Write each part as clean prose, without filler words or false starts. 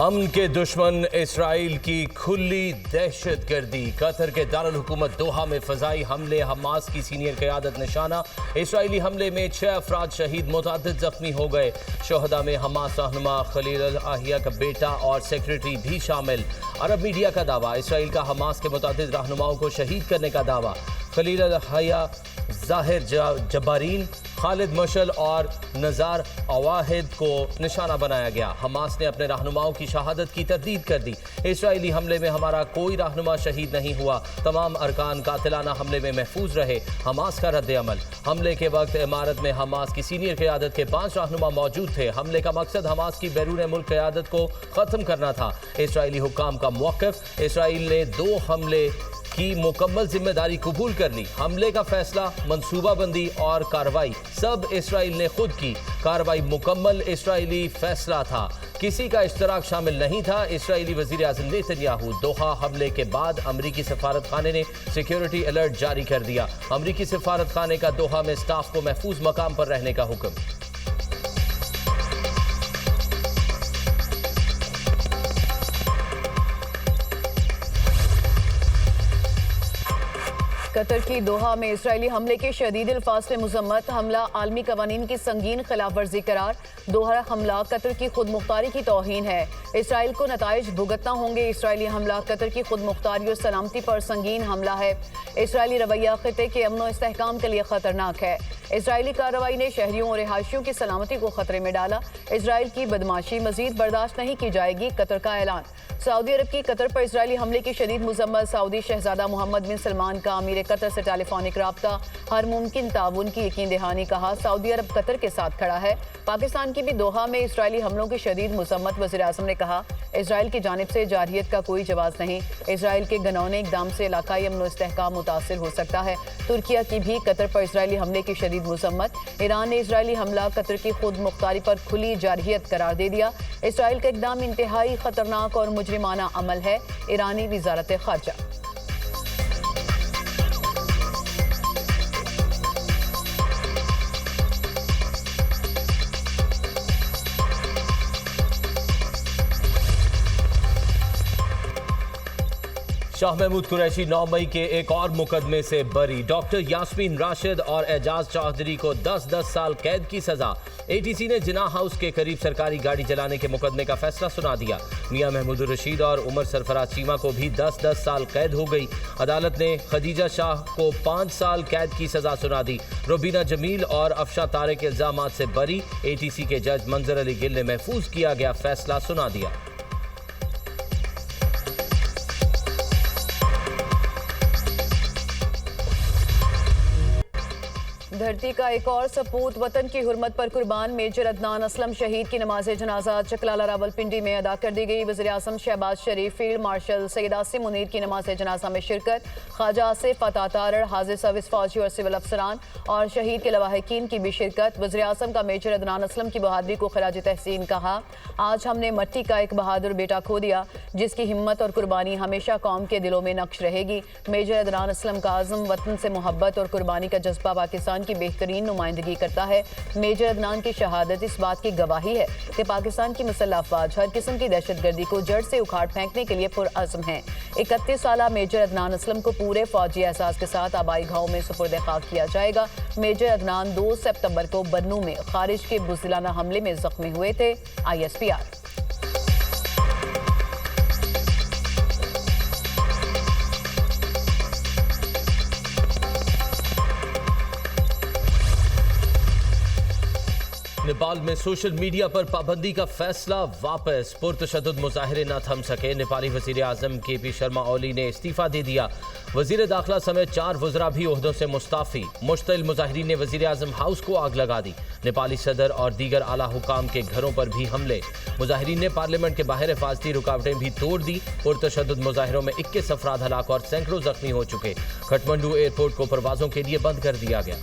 अमन के दुश्मन इसराइल की खुली दहशतगर्दी। कतर के दारुल हुकूमत दोहा में फजाई हमले, हमास की सीनियर क़यादत निशाना। इसराइली हमले में 6 अफराद शहीद, मुतअद्दिद जख्मी हो गए। शोहदा में हमास रहनुमा खलील अल अहिया का बेटा और सेक्रेटरी भी शामिल। अरब मीडिया का दावा, इसराइल का हमास के मुतअद्दिद रहनुमाओं को शहीद करने का दावा। खलील अल अहिया, ज़ाहिर जब्बारीन, खालिद मशल और नज़ार अवाहिद को निशाना बनाया गया। हमास ने अपने रहनुमाओं की शहादत की तरदीद कर दी। इसराइली हमले में हमारा कोई रहनुमा शहीद नहीं हुआ, तमाम अरकान कातिलाना हमले में महफूज रहे। हमास का रद्द अमल। हमले के वक्त इमारत में हमास की सीनियर क़यादत के 5 रहनुमा मौजूद थे। हमले का मकसद हमास की बैरून मुल्क क़यादत को ख़त्म करना था। इसराइली हुक्काम का मौक़िफ़, इसराइल ने 2 हमले की मुकम्मल जिम्मेदारी कबूल कर ली। हमले का फैसला, मनसूबाबंदी और कार्रवाई सब इसराइल ने खुद की। कार्रवाई मुकम्मल इसराइली फैसला था, किसी का इश्तराक शामिल नहीं था। इसराइली वज़ीर आज़म नेतन्याहू, दोहा हमले के बाद अमरीकी सफारत खाने ने सिक्योरिटी अलर्ट जारी कर दिया। अमरीकी सफारत खाने का दोहा में स्टाफ को महफूज मकाम पर रहने का हुक्म। कतर की दोहा में इसराइली हमले के शदीद अल्फाज से मुज़म्मत। हमला आलमी कवानीन की संगीन खिलाफ वर्जी करार। दोहरा हमला कतर की खुद मुख्तारी की तौहीन है। इसराइल को नताइज भुगतना होंगे। इसराइली हमला कतर की खुद मुख्तारी और सलामती पर संगीन हमला है। इसराइली रवैया खिते के अमन और इस्तेहकाम के लिए खतरनाक है। इसराइली कार्रवाई ने शहरियों और रिहायशियों की सलामती को खतरे में डाला। इसराइल की बदमाशी मजीद बर्दाश्त नहीं की जाएगी, कतर का ऐलान। सऊदी अरब की कतर पर इसराइली हमले की शदीद मुज़म्मत। सऊदी शहजादा मोहम्मद बिन सलमान का अमीर कतर से टेलीफोनिक राब्ता, हर मुमकिन ताउन की यकीन दहानी। कहा, सऊदी अरब कतर के साथ खड़ा है। पाकिस्तान की भी दोहा में इसराइली हमलों की शदीद मुज़म्मत। वज़ीर आज़म ने कहा, इसराइल की जानिब से जारहियत का कोई जवाब नहीं। इसराइल के घनौने इक़दाम से इलाकाई अमन और इस्तेहकाम मुतासिर हो सकता है। तुर्किया की भी कतर पर इसराइली हमले की शदीद मुज़म्मत। ईरान ने इसराइली हमला कतर की खुद मुख्तारी पर खुली जारहियत करार दे दिया। इसराइल का इक़दाम इंतहाई खतरनाक और मुजरिमाना अमल है। ईरानी वज़ारत ख़ारजा। शाह महमूद कुरैशी 9 मई के एक और मुकदमे से बरी। डॉक्टर यास्मीन राशिद और एजाज चौधरी को 10-10 साल कैद की सजा। एटीसी ने जिना हाउस के करीब सरकारी गाड़ी जलाने के मुकदमे का फैसला सुना दिया। मियां महमूद रशीद और उमर सरफराज चीमा को भी 10-10 साल कैद हो गई। अदालत ने खदीजा शाह को 5 साल कैद की सजा सुना दी। रुबीना जमील और अफशा तारिक इल्जामात से बरी। एटीसी के जज मंजर अली गिल ने महफूज किया गया फैसला सुना दिया। धरती का एक और सपूत वतन की हुर्मत पर कुर्बान। मेजर अदनान असलम शहीद की नमाज जनाजा चकलाला रावलपिंडी में अदा कर दी गई। वज़ीर आज़म शहबाज शरीफ, फील्ड मार्शल सैयद आसिम मुनीर की नमाज जनाजा में शिरकत। ख्वाजा आसिफ अतातारड़, हाजिर सर्विस फौजी और सिविल अफसरान और शहीद के लवाहिकीन की भी शिरकत। वज़ीर आज़म का मेजर अदनान असलम की बहादुरी को खराज तहसीन कहा। आज हमने मट्टी का एक बहादुर बेटा खो दिया, जिसकी हिम्मत और कुर्बानी हमेशा कौम के दिलों में नक्श रहेगी। मेजर अदनान असलम का आज़म, वतन से मोहब्बत और कुर्बानी का जज्बा पाकिस्तान की बेहतरीन नुमाइंदगी करता है। मेजर अदनान की शहादत इस बात की गवाही है कि पाकिस्तान की मुसल्लह अफवाज हर किस्म की दहशतगर्दी को जड़ से उखाड़ फेंकने के लिए पुरअज़्म है। 31 साला मेजर अदनान असलम को पूरे फौजी एहसास के साथ आबाई गाँव में सुपुर्द खाक किया जाएगा। मेजर अदनान 2 सितंबर को बन्नू में खारिज के बुज़दिलाना हमले में जख्मी हुए थे। ISPR। नेपाल में सोशल मीडिया पर पाबंदी का फैसला वापस। पुरतशद्दुद मुजाहिरे न थम सके। नेपाली वज़ीर आज़म KP शर्मा ओली ने इस्तीफ़ा दे दिया। वज़ीर दाखिला समेत 4 वज़रा भी ओहदों से मुस्ताफ़ी। मुश्तिल मुजाहिरीन ने वज़ीर आज़म हाउस को आग लगा दी। नेपाली सदर और दीगर आला हुकाम के घरों पर भी हमले। मुजाहिरीन ने पार्लियामेंट के बाहर हिफाजती रुकावटें भी तोड़ दी। पुरतशद्दुद मुजाहिरों में 21 अफराद हलाक और सैकड़ों जख्मी हो चुके। काठमांडू एयरपोर्ट को परवाज़ों के लिए बंद कर दिया गया।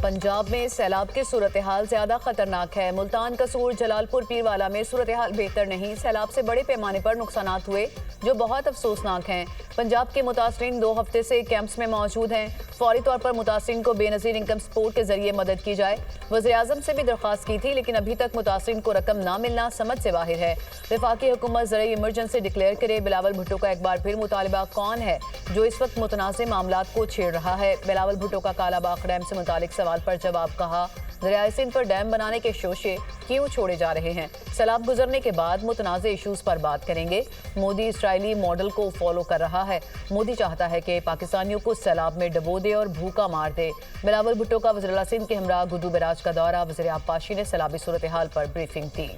पंजाब में सैलाब की सूरत हाल ज्यादा खतरनाक है। मुल्तान, कसूर, जलालपुर, पीरवाला में सूरत हाल बेहतर नहीं। सैलाब से बड़े पैमाने पर नुकसान हुए जो बहुत अफसोसनाक हैं। पंजाब के मुतासरीन 2 हफ्ते से कैंप्स में मौजूद हैं। फौरी तौर पर मुतासरीन को बेनजीर इनकम सपोर्ट के जरिए मदद की जाए। वज़ीर-ए-आज़म से भी दरख्वास्त की थी, लेकिन अभी तक मुतासरीन को रकम ना मिलना समझ से बाहर है। वफाकी हुकूमत ज़रूरी इमरजेंसी डिक्लेयर करे। बिलावल भुट्टो का एक बार फिर मुतालबा, कौन है जो इस वक्त मुतनाज़ मामलात को छेड़ रहा है? बिलावल भुट्टो का कालाबाग डैम से मुतालिक सवाल पर जवाब, कहा दरियाए सिंध पर डैम बनाने के शोशे क्यों छोड़े जा रहे हैं? सैलाब गुजरने के बाद मुतनाज़ इशूज़ पर बात करेंगे। मोदी इसराइली मॉडल को फॉलो कर रहा है। मोदी चाहता है कि पाकिस्तानियों को सैलाब में डबो दे और भूखा मार दे। बिलावल भुट्टो का वज़ीर सिंध के हमरा गुड्डू बराज का दौरा। वज़ीर आब्बासी ने सैलाबी सूरत हाल पर ब्रीफिंग दी।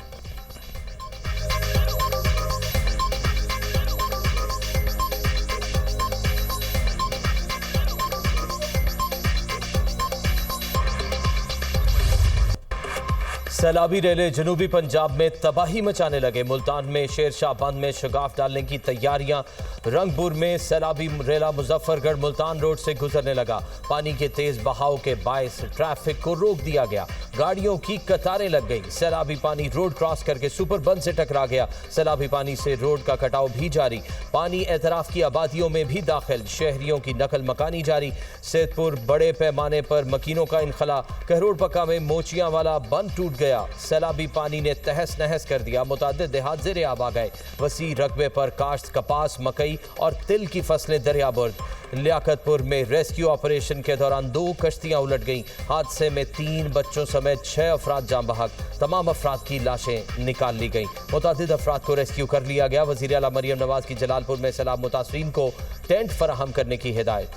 सैलाबी रेले जनूबी पंजाब में तबाही मचाने लगे। मुल्तान में शेरशाह बंद में शगाफ डालने की तैयारियां। रंगपुर में सैलाबी रेला मुजफ्फरगढ़ मुल्तान रोड से गुजरने लगा। पानी के तेज बहाव के बायस ट्रैफिक को रोक दिया गया। गाड़ियों की कतारें लग गई। सैलाबी पानी रोड क्रॉस करके सुपर बंद से टकरा गया। सैलाबी पानी से रोड का कटाव भी जारी। पानी एतराफ की आबादियों में भी दाखिल। शहरियों की नकल मकानी जारी। सैदपुर बड़े पैमाने पर मकीनों का इनखला। कहरोड़ पक्का में मोचियां वाला बंद टूट गया। सैलाबी पानी ने तहस नहस कर दिया। मुतादिद देहात ज़ेरे आब आ गए। वसी रकबे पर काश्त, कपास, मकई और तिल की फसलें दरियाबुर्द। लियाकतपुर में रेस्क्यू ऑपरेशन के दौरान 2 कश्तियां उलट गईं। हादसे में 3 बच्चों समेत 6 अफराद जान बहक। तमाम अफराद की लाशें निकाल ली गईं। मुतादिद अफराद को रेस्क्यू कर लिया गया। वज़ीर आला मरियम नवाज की जलालपुर में सैलाब मुतासरीन को टेंट फराहम करने की हिदायत।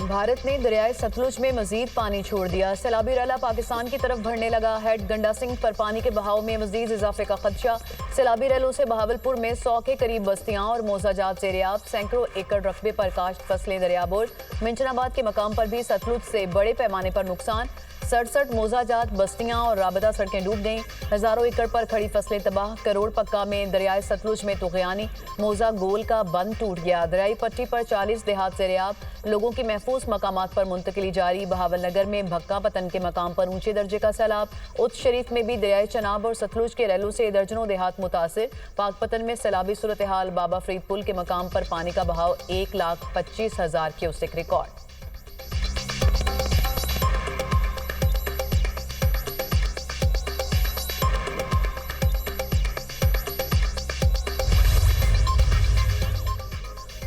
भारत ने दरियाए सतलुज में मजीद पानी छोड़ दिया। सैलाबी रेला पाकिस्तान की तरफ बढ़ने लगा। हेड गंडा सिंह पर पानी के बहाव में मजीद इजाफे का खदशा। सैलाबी रेलों से बहावलपुर में 100 के करीब बस्तियां और मोजाजात ज़ेरे-आब। सैकड़ों एकड़ रकबे पर काश्त फसलें दरियाबुर्द। मिंचनाबाद के मकाम पर भी सतलुज से बड़े पैमाने पर नुकसान। 67 मोजाजात बस्तियां और राबता सड़कें डूब गईं। हजारों एकड़ पर खड़ी फसलें तबाह। करोड़ पक्का में दरियाए सतलुज में तुग़यानी। मोजा गोल का बंद टूट गया। दरियाई पट्टी पर 40 देहात ज़ेरे-आब। लोगों की महफूज मकामात पर मुंतकिली जारी। बहावल नगर में भक्का पतन के मकाम पर ऊंचे दर्जे का सैलाब। उत शरीफ में भी दरियाए चनाब और सतलुज के रेलों से दर्जनों देहात मुतासिर। पाकपतन में सैलाबी सूरत हाल। बाबा फरीद पुल के मकाम पर पानी का बहाव 1,25,000 क्यूसेक रिकॉर्ड।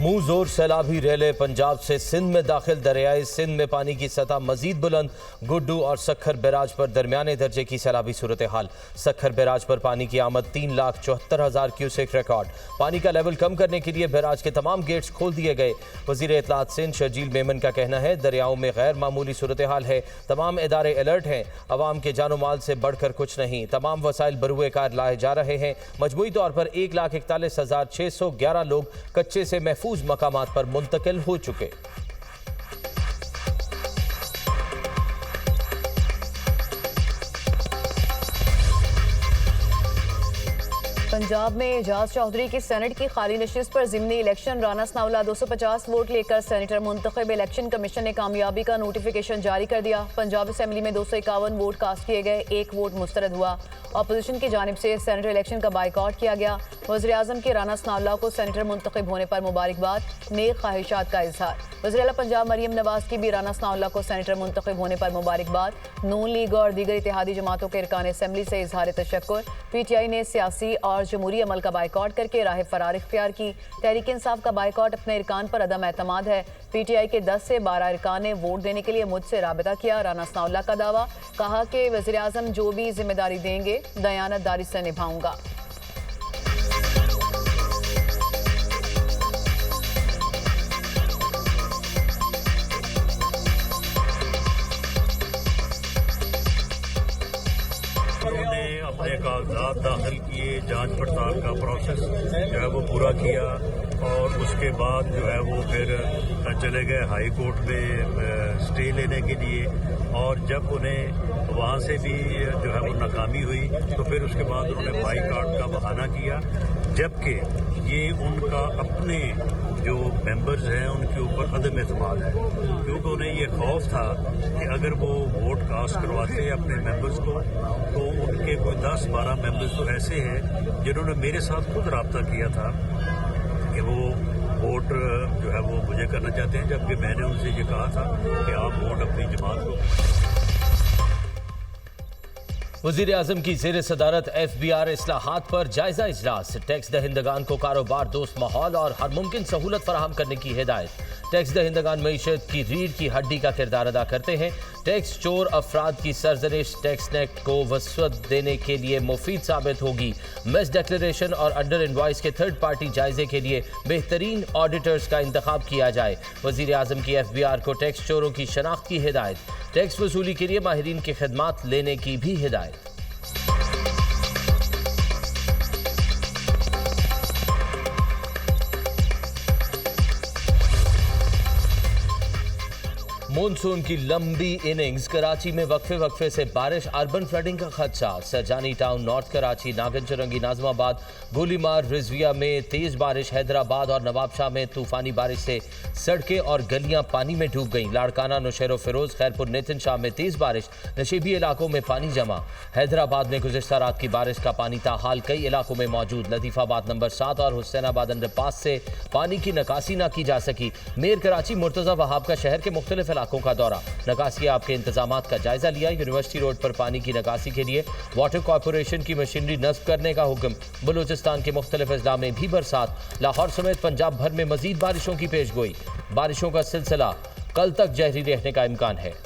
मुंह जोर सैलाबी रेले पंजाब से सिंध में दाखिल। दरियाए सिंध में पानी की सतह मजीद बुलंद। गुड्डू और सखर बैराज पर दरमियाने दर्जे की सैलाबी सूरत हाल। सखर बैराज पर पानी की आमद 3,74,000 क्यूसेक रिकॉर्ड। पानी का लेवल कम करने के लिए बैराज के तमाम गेट्स खोल दिए गए। वजीर इत्तलात सिंध शर्जील मेमन का कहना है दरियाओं में गैर मामूली सूरत हाल है। तमाम इदारे अलर्ट हैं। अवाम के जानो माल से बढ़कर कुछ नहीं। तमाम वसाइल बरूए कार लाए जा रहे हैं। मजमूई तौर पर 1,41,611 लोग कच्चे से महफूज मकामात पर मुंतकिल हो चुके। पंजाब में एजाज चौधरी की सेनेट की खाली नशिस्त पर ज़िमनी इलेक्शन। राना सनाउल्लाह 250 वोट लेकर सेनेटर मुंतखब। इलेक्शन कमीशन ने कामयाबी का नोटिफिकेशन जारी कर दिया। पंजाब असेंबली में 251 वोट कास्ट किए गए। 1 वोट मुस्तरद हुआ। अपोजिशन की जानिब से सेनेटर इलेक्शन का बाइकआउट किया गया। वज़ीर आज़म के राना सनाउल्लाह को सेनेटर मुंतखब होने पर मुबारकबाद। नेक ख्वाहिशात का इजहार। वज़ीर आला पंजाब मरियम नवाज की भी राना सनाउल्लाह को सेनेटर मुंतखब होने पर मुबारकबाद। नून लीग और दीगर इत्तेहादी जमातों के अरकान असेंबली से इजहार तशक्कुर। PTI ने सियासी और जमहूरी अमल का बाइकआउट करके राह फरार इख्तियार की। तहरीक इंसाफ का बाइकआउट अपने अरकान पर अदम एतमाद है। PTI के 10 से 12 अरकान ने वोट देने के लिए मुझसे राबिता किया। राना सनाउल्लाह का दावा, कहा कि वज़ीर आज़म जो भी जिम्मेदारी देंगे दयानतदारी से निभाऊंगा। उन्होंने अपने कागजात दाखिल किए, जांच पड़ताल का प्रोसेस जो है वो पूरा किया और उसके बाद जो है वो फिर चले गए हाई कोर्ट में स्टे लेने के लिए। और जब उन्हें वहाँ से भी जो है वो नाकामी हुई तो फिर उसके बाद उन्होंने बाइकआउट का बहाना किया। जबकि ये उनका अपने जो मेंबर्स हैं उनके ऊपर अदम एतमाद है, क्योंकि उन्हें ये खौफ था कि अगर वो वोट कास्ट करवाते अपने मेंबर्स को तो उनके कोई 10-12 मेंबर्स तो ऐसे हैं जिन्होंने मेरे साथ खुद रब्ता किया था कि वो वोट जो है वो मुझे करना चाहते हैं, जबकि मैंने उनसे ये कहा था कि आप वोट अपनी जमात को। वज़ीर आज़म की ज़ेर सदारत FBR इस्लाहात पर जायजा इजलास। टैक्स दहिंदगान को कारोबार दोस्त माहौल और हर मुमकिन सहूलत फराहम करने की हिदायत। टैक्स दहिंदगान मईशत की रीढ़ की हड्डी का किरदार अदा करते हैं। टैक्स चोर अफराद की सरजनिश टैक्स नेट को वसअत देने के लिए मुफीद साबित होगी। मिस डिक्लेरेशन और अंडर इनवॉइस के थर्ड पार्टी जायजे के लिए बेहतरीन ऑडिटर्स का इंतखाब किया जाए। वज़ीर आज़म की FBR को टैक्स चोरों की शनाख्त की हिदायत। टैक्स वसूली के लिए माहिरीन की खिदमात लेने की भी हिदायत। मॉनसून की लंबी इनिंग्स, कराची में वक्फे से बारिश, अर्बन फ्लडिंग का खदशा। सरजानी टाउन, नॉर्थ कराची, नागन चुरंगी, नाजमाबाद, गोलीमार, रिजविया में तेज बारिश। हैदराबाद और नवाबशाह में तूफानी बारिश से सड़कें और गलियां पानी में डूब गईं। लाड़काना, नौशेरो फिरोज, खैरपुर, नेतन शाह में तेज बारिश, नशीबी इलाकों में पानी जमा। हैदराबाद में गुज़िश्ता रात की बारिश का पानी ताहाल कई इलाकों में मौजूद। लतीफ़ाबाद नंबर 7 और हुसैनाबाद अंडरपास से पानी की निकासी न की जा सकी। मेयर कराची मुर्तज़ा वहाब का शहर के मुख्तलिफ इलाकों का दौरा, निकासी आपके इंतजामात का जायजा लिया। यूनिवर्सिटी रोड पर पानी की निकासी के लिए वाटर कॉर्पोरेशन की मशीनरी नस्ब करने का हुक्म। बलूचिस्तान के मुख्तलिफ अजला में भी बरसात। लाहौर समेत पंजाब भर में मजीद बारिशों की पेशगोई। बारिशों का सिलसिला कल तक जारी रहने का इम्कान है।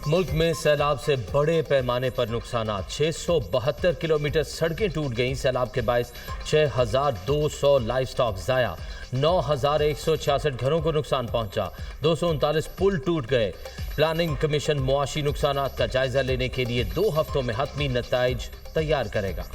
मुल्क में सैलाब से बड़े पैमाने पर नुकसान। 672 किलोमीटर सड़कें टूट गईं। सैलाब के बायस 6200 लाइफ स्टॉक ज़ाया। 9166 घरों को नुकसान पहुंचा। 239 पुल टूट गए। प्लानिंग कमीशन मुआशी नुकसानात का जायजा लेने के लिए 2 हफ्तों में हतमी नताइज तैयार करेगा।